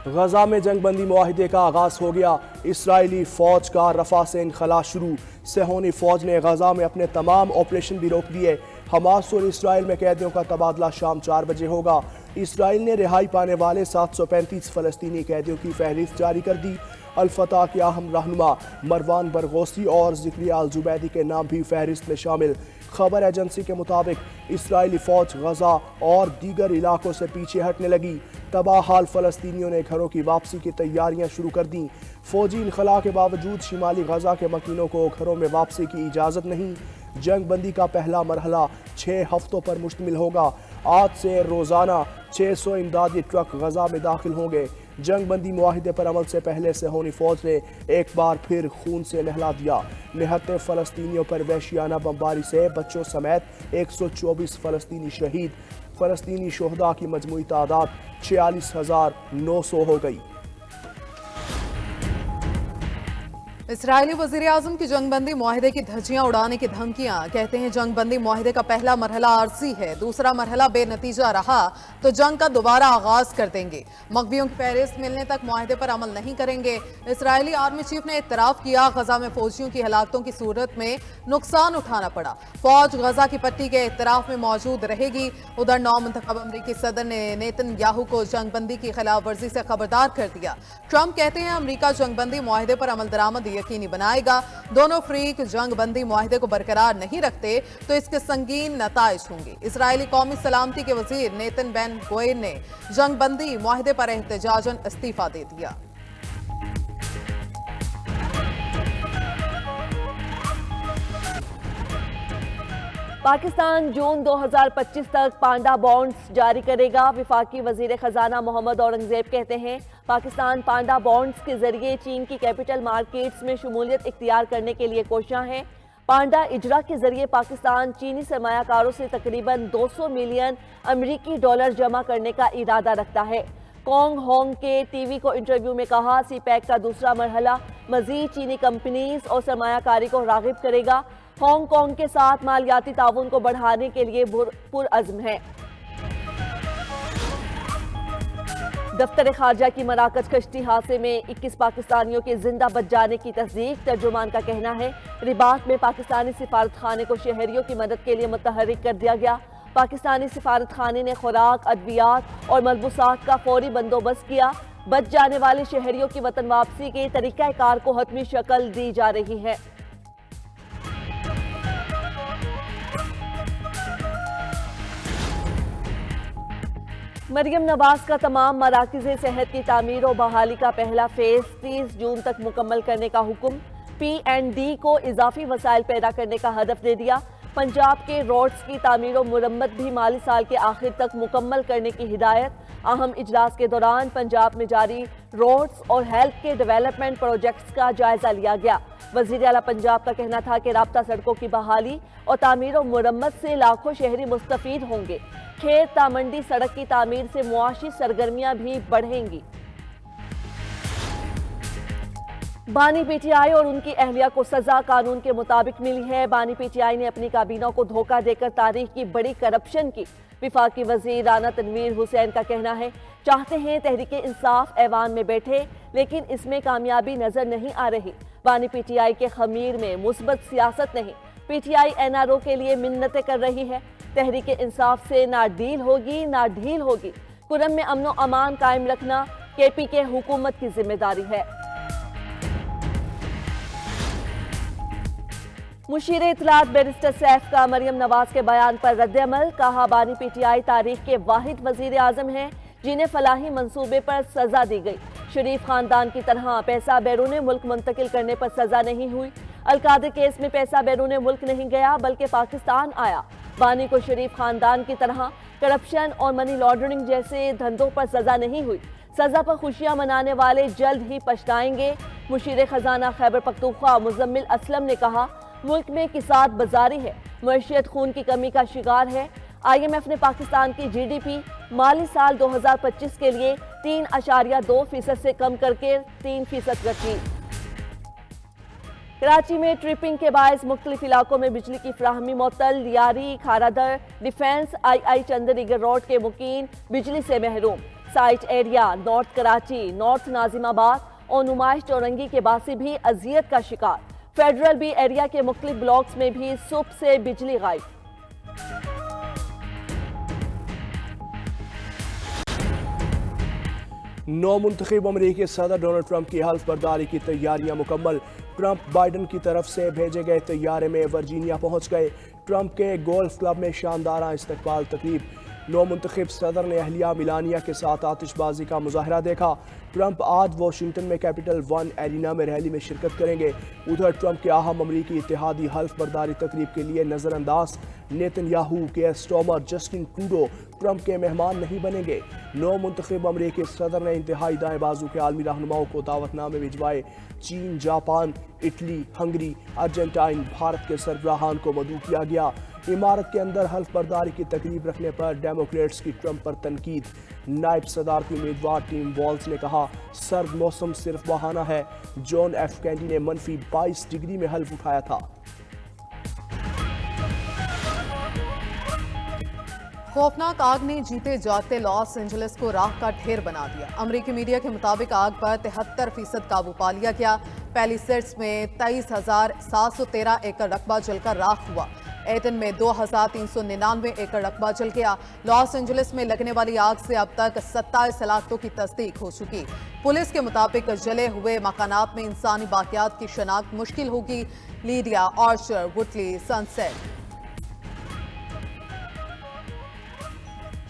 غزہ میں جنگ بندی معاہدے کا آغاز ہو گیا۔ اسرائیلی فوج کا رفح سے انخلا شروع۔ صہیونی فوج نے غزہ میں اپنے تمام آپریشن بھی روک دیے۔ حماس اور اسرائیل میں قیدیوں کا تبادلہ شام 4 بجے ہوگا۔ اسرائیل نے رہائی پانے والے 735 فلسطینی قیدیوں کی فہرست جاری کر دی۔ الفتح کے اہم رہنما مروان برغوثی اور ذکریا الزبیدی کے نام بھی فہرست میں شامل۔ خبر ایجنسی کے مطابق اسرائیلی فوج غزہ اور دیگر علاقوں سے پیچھے ہٹنے لگی۔ تباہ حال فلسطینیوں نے گھروں کی واپسی کی تیاریاں شروع کر دیں۔ فوجی انخلا کے باوجود شمالی غزہ کے مکینوں کو گھروں میں واپسی کی اجازت نہیں۔ جنگ بندی کا پہلا مرحلہ 6 ہفتوں پر مشتمل ہوگا۔ آج سے روزانہ 600 امدادی ٹرک غزہ میں داخل ہوں گے۔ جنگ بندی معاہدے پر عمل سے پہلے صہیونی فوج نے ایک بار پھر خون سے نہلا دیا۔ نہتے فلسطینیوں پر وحشیانہ بمباری سے بچوں سمیت 124 فلسطینی شہید۔ فلسطینی شہداء کی مجموعی تعداد 46,900 ہو گئی۔ اسرائیلی وزیراعظم کی جنگ بندی معاہدے کی دھجیاں اڑانے کی دھمکیاں۔ کہتے ہیں جنگ بندی معاہدے کا پہلا مرحلہ عارضی ہے، دوسرا مرحلہ بے نتیجہ رہا تو جنگ کا دوبارہ آغاز کر دیں گے۔ مغویوں کی فہرست ملنے تک معاہدے پر عمل نہیں کریں گے۔ اسرائیلی آرمی چیف نے اعتراف کیا غزہ میں فوجیوں کی ہلاکتوں کی صورت میں نقصان اٹھانا پڑا۔ فوج غزہ کی پٹی کے اعتراف میں موجود رہے گی۔ ادھر نومنتخب امریکی صدر نے نیتن یاہو کو جنگ بندی کی خلاف ورزی سے خبردار کر دیا۔ ٹرمپ کہتے ہیں امریکہ جنگ بندی معاہدے پر عمل درآمد یقینی بنائے گا۔ دونوں فریق جنگ بندی معاہدے کو برقرار نہیں رکھتے تو اس کے سنگین نتائج ہوں گے۔ اسرائیلی قومی سلامتی کے وزیر نیتن بن گوئر نے جنگ بندی معاہدے پر احتجاجاً استعفیٰ دے دیا۔ پاکستان جون 2025 تک پانڈا بانڈز جاری کرے گا۔ وفاقی وزیر خزانہ محمد اورنگزیب کہتے ہیں پاکستان پانڈا بانڈز کے ذریعے چین کی کیپٹل مارکیٹس میں شمولیت اختیار کرنے کے لیے کوشاں ہے۔ پانڈا اجرا کے ذریعے پاکستان چینی سرمایہ کاروں سے تقریباً 200 ملین امریکی ڈالر جمع کرنے کا ارادہ رکھتا ہے۔ کونگ ہونگ کے ٹی وی کو انٹرویو میں کہا سی پیک کا دوسرا مرحلہ مزید چینی کمپنیز اور سرمایہ کاری کو راغب کرے گا۔ ہانگ کانگ کے ساتھ مالیاتی تعاون کو بڑھانے کے لیے پرعزم ہے۔ دفتر خارجہ کی مراکز کشتی حادثے میں 21 پاکستانیوں کے زندہ بچ جانے کی تصدیق۔ ترجمان کا کہنا ہے رباط میں پاکستانی سفارت خانے کو شہریوں کی مدد کے لیے متحرک کر دیا گیا۔ پاکستانی سفارت خانے نے خوراک، ادویات اور ملبوسات کا فوری بندوبست کیا۔ بچ جانے والے شہریوں کی وطن واپسی کے طریقہ کار کو حتمی شکل دی جا رہی ہے۔ مریم نواز کا تمام مراکز صحت کی تعمیر و بحالی کا پہلا فیز 30 جون تک مکمل کرنے کا حکم۔ پی اینڈ ڈی کو اضافی وسائل پیدا کرنے کا ہدف دے دیا۔ پنجاب کے روڈز کی تعمیر و مرمت بھی مالی سال کے آخر تک مکمل کرنے کی ہدایت۔ اہم اجلاس کے دوران پنجاب میں جاری روڈز اور ہیلتھ کے ڈیولپمنٹ پروجیکٹس کا جائزہ لیا گیا۔ وزیر اعلیٰ پنجاب کا کہنا تھا کہ رابطہ سڑکوں کی بحالی اور تعمیر و مرمت سے لاکھوں شہری مستفید ہوں گے۔ کھیت تا منڈی سڑک کی تعمیر سے معاشی سرگرمیاں بھی بڑھیں گی۔ بانی پی ٹی آئی اور ان کی اہلیہ کو سزا قانون کے مطابق ملی ہے۔ بانی پی ٹی آئی نے اپنی کابینہ کو دھوکہ دے کر تاریخ کی بڑی کرپشن کی۔ وفاقی وزیر رانا تنویر حسین کا کہنا ہے چاہتے ہیں تحریک انصاف ایوان میں بیٹھے لیکن اس میں کامیابی نظر نہیں آ رہی۔ بانی پی ٹی آئی کے خمیر میں مثبت سیاست نہیں۔ P T I N R O کے لیے منتیں کر رہی ہے۔ تحریک انصاف سے نہ ڈیل ہوگی نہ ڈھیل ہوگی۔ کرم میں امن و امان قائم رکھنا کے پی کے حکومت کی ذمہ داری ہے۔ مشیر اطلاعات بیرسٹر سیف کا مریم نواز کے بیان پر رد عمل۔ کہا بانی پی ٹی آئی تاریخ کے واحد وزیر اعظم ہیں جنہیں فلاحی منصوبے پر سزا دی گئی۔ شریف خاندان کی طرح پیسہ بیرون ملک منتقل کرنے پر سزا نہیں ہوئی۔ القادر کیس میں پیسہ بیرون ملک نہیں گیا بلکہ پاکستان آیا۔ بانی کو شریف خاندان کی طرح کرپشن اور منی لانڈرنگ جیسے دھندوں پر سزا نہیں ہوئی۔ سزا پر خوشیاں منانے والے جلد ہی پچھتائیں گے۔ مشیر خزانہ خیبر پختونخوا مزمل اسلم نے کہا ملک میں کساد بازاری ہے، معیشت خون کی کمی کا شکار ہے۔ آئی ایم ایف نے پاکستان کی جی ڈی پی مالی سال 2025 کے لیے 3.2% سے کم کر کے 3% رکھی۔ کراچی میں ٹرپنگ کے باعث مختلف علاقوں میں بجلی کی فراہمی معطل۔ یاری، Kharadar, Defence, I Chundrigar road کے مکین بجلی سے محروم۔ Site area, North Karachi, North Nazimabad اور نمائش چورنگی کے باسی بھی اذیت کا شکار۔ فیڈرل بی ایریا کے مختلف بلاکس میں بھی صبح سے بجلی غائب۔ نو منتخب امریکی صدر ڈونلڈ ٹرمپ کی حلف برداری کی تیاریاں مکمل۔ ٹرمپ بائیڈن کی طرف سے بھیجے گئے طیارے میں ورجینیا پہنچ گئے۔ ٹرمپ کے گولف کلب میں شاندار استقبال تقریب۔ نو منتخب صدر نے اہلیہ میلانیہ کے ساتھ آتش بازی کا مظاہرہ دیکھا۔ ٹرمپ آج واشنگٹن میں کیپٹل ون ایرینا میں ریلی میں شرکت کریں گے۔ ادھر ٹرمپ کے اہم امریکی اتحادی حلف برداری تقریب کے لیے نظر انداز۔ Nitin Yahoo, care Starmer, Justin Trudeau Trump کے مہمان نہیں بنیں گے۔ نو منتخب امریکی صدر نے انتہائی دائیں بازو کے عالمی رہنماؤں کو دعوت نامے بھجوائے۔ چین، Japan, Italy, Hungary, Argentine, Bharat کے سربراہان کو مدعو کیا گیا۔ عمارت کے اندر حلف برداری کی تقریب رکھنے پر ڈیموکریٹس کی ٹرمپ پر تنقید۔ نائب صدارتی امیدوار ٹیم والز نے کہا سرد موسم صرف بہانہ ہے۔ جان ایف کینڈی نے منفی 22 ڈگری میں حلف اٹھایا تھا۔ خوفناک آگ نے جیتے جاگتے لاس اینجلس کو راکھ کا ڈھیر بنا دیا۔ امریکی میڈیا کے مطابق آگ پر 73% قابو پا لیا گیا۔ پیلیسیڈز میں 23,713 ایکڑ رقبہ جل کر راکھ ہوا۔ ایتن میں 2,399 ایکڑ رقبہ جل گیا۔ لاس اینجلس میں لگنے والی آگ سے اب تک 27 ہلاکتوں کی تصدیق ہو چکی۔ پولیس کے مطابق جلے ہوئے مکانات میں انسانی باقیات کی شناخت مشکل ہوگی۔ لیڈیا، آرچر، وٹلی، سنسیٹ۔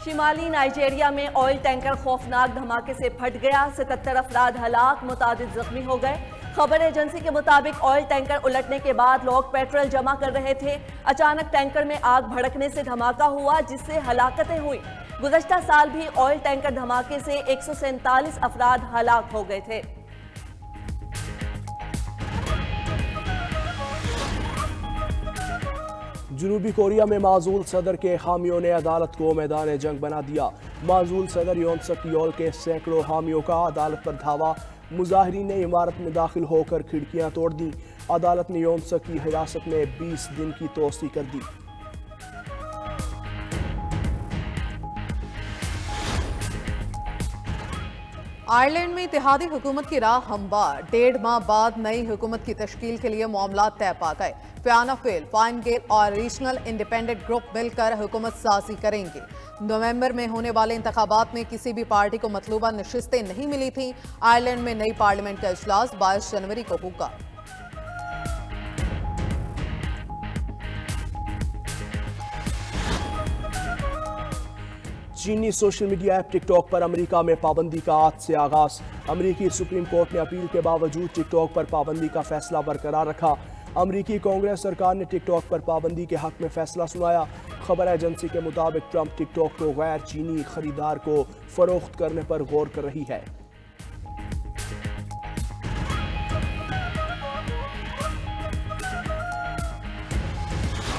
شمالی نائجیریا میں آئل ٹینکر خوفناک دھماکے سے پھٹ گیا۔ 77 افراد ہلاک، متعدد زخمی ہو گئے۔ خبر ایجنسی کے مطابق آئل ٹینکر الٹنے کے بعد لوگ پیٹرول جمع کر رہے تھے۔ اچانک ٹینکر میں آگ بھڑکنے سے دھماکہ ہوا جس سے ہلاکتیں ہوئیں۔ گزشتہ سال بھی آئل ٹینکر دھماکے سے 147 افراد ہلاک ہو گئے تھے۔ جنوبی کوریا میں معزول صدر کے حامیوں نے عدالت کو میدان جنگ بنا دیا۔ معزول صدر یون سک یول کے سینکڑوں حامیوں کا عدالت پر دھاوا۔ مظاہرین نے عمارت میں داخل ہو کر کھڑکیاں توڑ دیں۔ عدالت نے یون سک کی حراست میں 20 دن کی توسیع کر دی۔ آئرلینڈ میں اتحادی حکومت کی راہ ہموار۔ 1.5 ماہ بعد نئی حکومت کی تشکیل کے لیے معاملات طے پا گئے۔ فیانا فیل، فائن گیل اور ریجنل انڈیپینڈنٹ گروپ مل کر حکومت سازی کریں گے۔ نومبر میں ہونے والے انتخابات میں کسی بھی پارٹی کو مطلوبہ نشستیں نہیں ملی تھیں۔ آئرلینڈ میں نئی پارلیمنٹ کا اجلاس 22 جنوری کو ہوگا۔ چینی سوشل میڈیا ایپ ٹک ٹاک پر امریکہ میں پابندی کا آج سے آغاز۔ امریکی سپریم کورٹ نے اپیل کے باوجود ٹک ٹاک پر پابندی کا فیصلہ برقرار رکھا۔ امریکی کانگریس سرکار نے ٹک ٹاک پر پابندی کے حق میں فیصلہ سنایا۔ خبر ایجنسی کے مطابق ٹرمپ ٹک ٹاک کو غیر چینی خریدار کو فروخت کرنے پر غور کر رہی ہے۔